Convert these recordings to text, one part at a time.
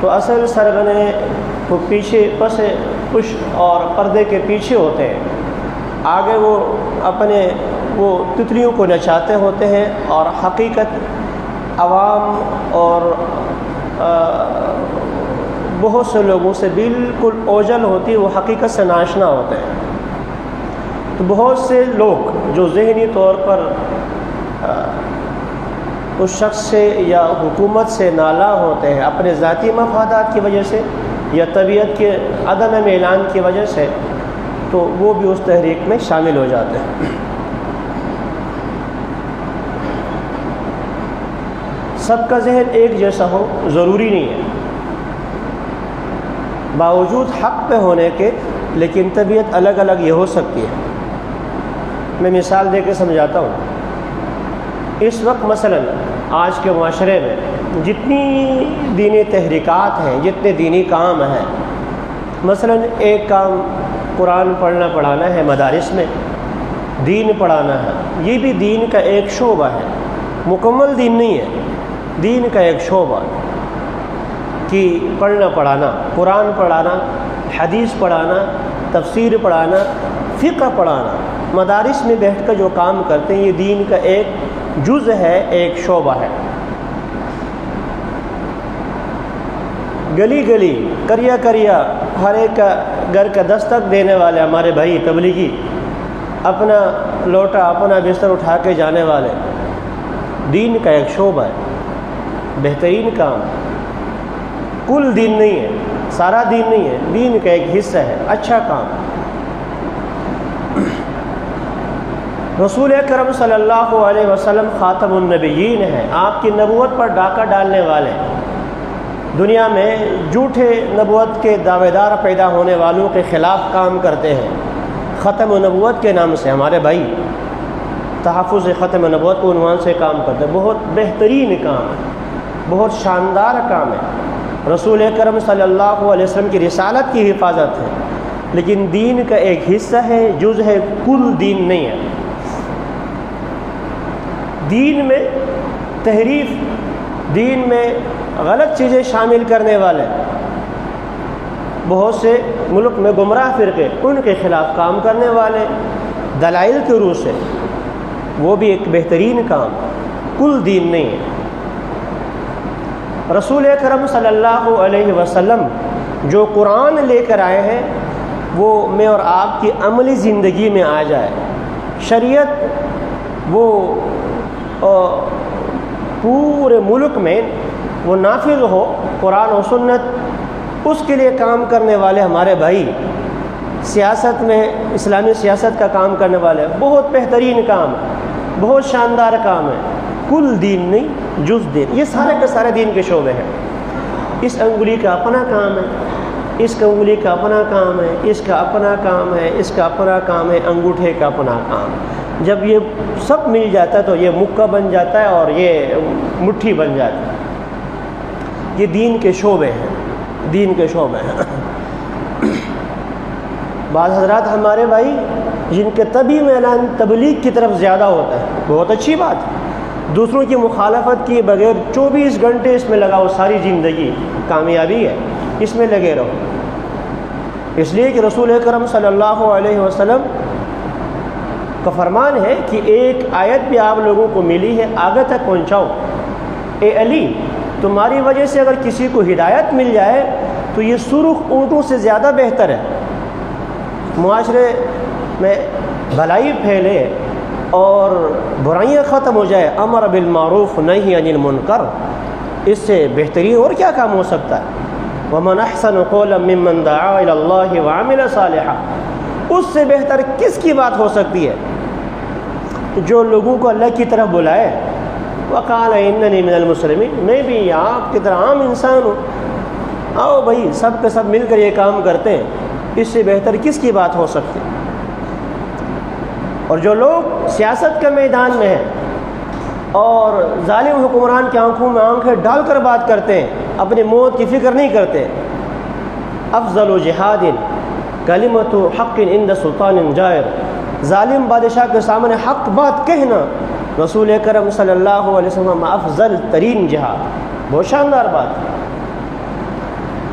تو اصل سرگنے وہ پیچھے پس پش اور پردے کے پیچھے ہوتے ہیں، آگے وہ اپنے وہ تتلیوں کو نچاتے ہوتے ہیں، اور حقیقت عوام اور بہت سے لوگوں سے بالکل اوجھل ہوتی ہے، وہ حقیقت سے ناشنا ہوتے ہیں۔ تو بہت سے لوگ جو ذہنی طور پر اس شخص سے یا حکومت سے نالاں ہوتے ہیں اپنے ذاتی مفادات کی وجہ سے یا طبیعت کے عدم اعلان کی وجہ سے، تو وہ بھی اس تحریک میں شامل ہو جاتے ہیں۔ سب کا ذہن ایک جیسا ہو ضروری نہیں ہے، باوجود حق پہ ہونے کے لیکن طبیعت الگ الگ یہ ہو سکتی ہے۔ میں مثال دے کے سمجھاتا ہوں۔ اس وقت مثلا آج کے معاشرے میں جتنی دینی تحریکات ہیں، جتنے دینی کام ہیں، مثلا ایک کام قرآن پڑھنا پڑھانا ہے مدارس میں، دین پڑھانا ہے، یہ بھی دین کا ایک شعبہ ہے، مکمل دین نہیں ہے، دین کا ایک شعبہ کہ پڑھنا پڑھانا، قرآن پڑھانا، حدیث پڑھانا، تفسیر پڑھانا، فقہ پڑھانا، مدارس میں بیٹھ کر جو کام کرتے ہیں یہ دین کا ایک جز ہے، ایک شعبہ ہے۔ گلی گلی کریا کریا ہر ایک کا گھر کا دستک دینے والے ہمارے بھائی تبلیغی، اپنا لوٹا اپنا بستر اٹھا کے جانے والے، دین کا ایک شعبہ ہے، بہترین کام، کل دین نہیں ہے، سارا دین نہیں ہے، دین کا ایک حصہ ہے، اچھا کام۔ رسول اکرم صلی اللہ علیہ وسلم خاتم النبیین ہیں، آپ کی نبوت پر ڈاکہ ڈالنے والے، دنیا میں جھوٹے نبوت کے دعوے دار پیدا ہونے والوں کے خلاف کام کرتے ہیں، ختم النبوت کے نام سے ہمارے بھائی تحفظ ختم النبوت کو عنوان سے کام کرتے ہیں۔ بہت بہترین کام ہے، بہت شاندار کام ہے، رسول اکرم صلی اللہ علیہ وسلم کی رسالت کی حفاظت ہے، لیکن دین کا ایک حصہ ہے، جز ہے، کل دین نہیں ہے۔ دین میں تحریف، دین میں غلط چیزیں شامل کرنے والے بہت سے ملک میں گمراہ فرقے، ان کے خلاف کام کرنے والے دلائل کے روح سے، وہ بھی ایک بہترین کام، کل دین نہیں ہے۔ رسول اکرم صلی اللہ علیہ وسلم جو قرآن لے کر آئے ہیں وہ میں اور آپ کی عملی زندگی میں آ جائے، شریعت وہ پورے ملک میں وہ نافذ ہو، قرآن و سنت، اس کے لیے کام کرنے والے ہمارے بھائی سیاست میں، اسلامی سیاست کا کام کرنے والے، بہت بہترین کام ہے، بہت شاندار کام ہے، کل دین نہیں، جز دین۔ یہ سارے کے سارے دین کے شعبے ہیں۔ اس انگلی کا اپنا کام ہے، اس کا انگلی کا اپنا کام ہے، اس کا اپنا کام ہے، اس کا اپنا کام ہے، انگوٹھے کا اپنا کام۔ جب یہ سب مل جاتا ہے تو یہ مکہ بن جاتا ہے اور یہ مٹھی بن جاتی ہے۔ یہ دین کے شعبے ہیں، دین کے شعبے ہیں۔ بعض حضرات ہمارے بھائی جن کے طبی میلان تبلیغ کی طرف زیادہ ہوتا ہے، بہت اچھی بات ہے، دوسروں کی مخالفت کیے بغیر 24 گھنٹے اس میں لگاؤ، ساری زندگی کامیابی ہے، اس میں لگے رہو۔ اس لیے کہ رسول اکرم صلی اللہ علیہ وسلم کا فرمان ہے کہ ایک آیت بھی آپ لوگوں کو ملی ہے، آگے تک پہنچاؤ۔ اے علی، تمہاری وجہ سے اگر کسی کو ہدایت مل جائے تو یہ سرخ اونٹوں سے زیادہ بہتر ہے۔ معاشرے میں بھلائی پھیلے اور برائیاں ختم ہو جائے، امر بالمعروف نہی عن المنکر، اس سے بہترین اور کیا کام ہو سکتا ہے؟ ومن احسن قولا ممن دعا الی اللہ وعمل صالحا، اس سے بہتر کس کی بات ہو سکتی ہے جو لوگوں کو اللہ کی طرف بلائے۔ وقال اننی من المسلمین، میں بھی آپ کی طرح عام انسان ہوں، آؤ بھائی سب کے سب مل کر یہ کام کرتے ہیں، اس سے بہتر کس کی بات ہو سکتی؟ اور جو لوگ سیاست کے میدان میں ہیں اور ظالم حکمران کی آنکھوں میں آنکھیں ڈال کر بات کرتے ہیں، اپنی موت کی فکر نہیں کرتے، افضل جہاد کلمۃ حق عند سلطان جائر، ظالم بادشاہ کے سامنے حق بات کہنا رسول اکرم صلی اللہ علیہ وسلم افضل ترین جہاد، بہت شاندار بات۔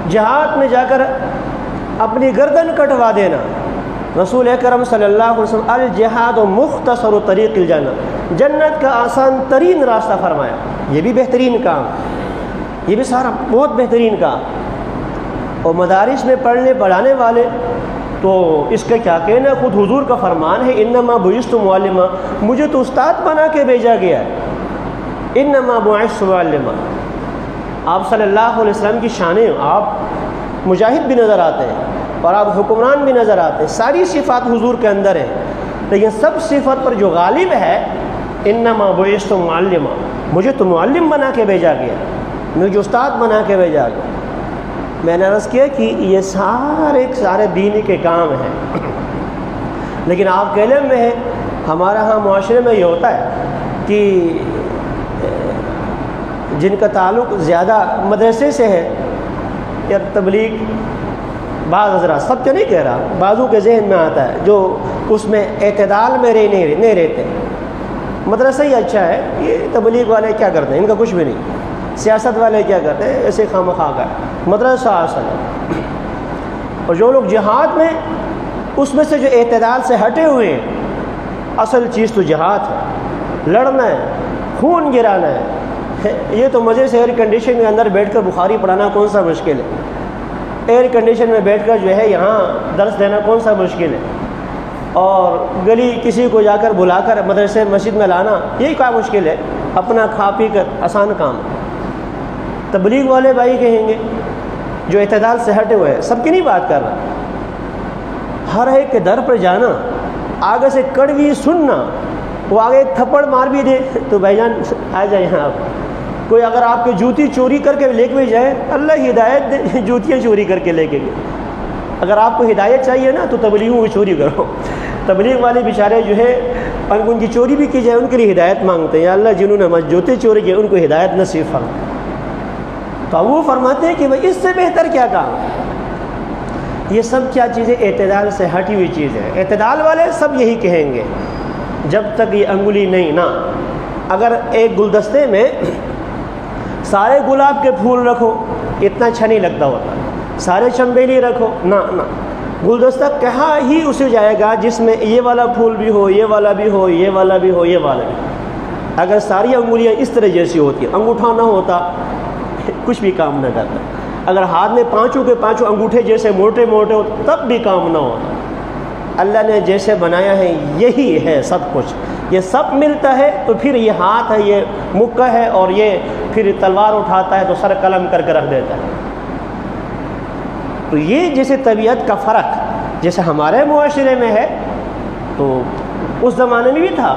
جہاد میں جا کر اپنی گردن کٹوا دینا. رسول اکرم صلی اللہ علیہ وسلم الجہاد و مختصر طریق الجنہ، جنت کا آسان ترین راستہ فرمایا. یہ بھی بہترین کام، یہ بھی سارا بہت بہترین کام. اور مدارس میں پڑھنے پڑھانے والے تو اس کا کیا کہنا، خود حضور کا فرمان ہے انما بعثت معلما، مجھے تو استاد بنا کے بھیجا گیا ہے. انما بعثت معلما، آپ صلی اللہ علیہ وسلم کی شانیں، آپ مجاہد بھی نظر آتے ہیں اور آپ حکمران بھی نظر آتے ہیں، ساری صفات حضور کے اندر ہیں، لیکن سب صفات پر جو غالب ہے انما بعثت معلما، مجھے تو معلم بنا کے بھیجا گیا، مجھے استاد بنا کے بھیجا گیا. میں نے عرض کیا کہ یہ سارے دینی کے کام ہیں، لیکن آپ کے علم میں ہے ہمارا ہاں معاشرے میں یہ ہوتا ہے کہ جن کا تعلق زیادہ مدرسے سے ہے یا تبلیغ، بعض حضرات، سب کے نہیں کہہ رہا، بعضوں کے ذہن میں آتا ہے جو اس میں اعتدال میں نہیں رہتے. مدرسہ ہی اچھا ہے، یہ تبلیغ والے کیا کرتے ہیں، ان کا کچھ بھی نہیں. سیاست والے کیا کرتے ہیں، ایسے خواہ کا مدرسہ اصل ہے. اور جو لوگ جہاد میں، اس میں سے جو اعتدال سے ہٹے ہوئے ہیں، اصل چیز تو جہاد ہے، لڑنا ہے، خون گرانا ہے. یہ تو مزے سے ایئر کنڈیشن کے اندر بیٹھ کر بخاری پڑھانا کون سا مشکل ہے، ایئر کنڈیشن میں بیٹھ کر جو ہے یہاں درس دینا کون سا مشکل ہے، اور گلی کسی کو جا کر بلا کر مدرسے مسجد میں لانا یہی کیا مشکل ہے، اپنا کھا پی کر آسان کام. تبلیغ والے بھائی کہیں گے جو اعتدال سے ہٹے ہوئے ہیں، سب کی نہیں بات کر رہا، ہر ایک کے در پر جانا، آگے سے کڑوی سننا، وہ آگے ایک تھپڑ مار بھی دے تو بھائی جان آ جائے یہاں. آپ کوئی اگر آپ کی جوتی چوری کر کے لے کے بھی جائے، اللہ ہدایت دے، جوتیاں چوری کر کے لے کے گئے. اگر آپ کو ہدایت چاہیے نا تو تبلیغوں کی چوری کرو. تبلیغ والے بیچارے جو ہے ان کی چوری بھی کی جائے ان کے لیے ہدایت مانگتے ہیں، یا اللہ جنہوں نے جوتے چوری کیے ان کو ہدایت نصیب فرما. تو وہ فرماتے ہیں کہ بھائی اس سے بہتر کیا کام. یہ سب کیا چیزیں اعتدال سے ہٹی ہوئی چیز ہے. اعتدال والے سب یہی کہیں گے جب تک یہ انگلی نہیں نا. اگر ایک گلدستے میں سارے گلاب کے پھول رکھو اتنا اچھا نہیں لگتا ہوتا، سارے چنبیلی رکھو نہ، گلدستہ کہاں ہی اسے جائے گا جس میں یہ والا پھول بھی ہو، یہ والا بھی ہو، یہ والا بھی ہو، یہ والا بھی. اگر ساری انگلیاں اس طرح جیسی ہوتی ہیں، انگوٹھا نہ ہوتا کچھ بھی کام نہ کرتا. اگر ہاتھ میں پانچوں کے پانچوں انگوٹھے جیسے موٹے موٹے ہو تب بھی کام نہ ہوتا. اللہ نے جیسے بنایا ہے یہی ہے سب کچھ، یہ سب ملتا ہے تو پھر یہ ہاتھ ہے، یہ مکہ ہے، اور یہ پھر تلوار اٹھاتا ہے تو سر قلم کر کے رکھ دیتا ہے. تو یہ جیسے طبیعت کا فرق جیسے ہمارے معاشرے میں ہے تو اس زمانے میں بھی تھا.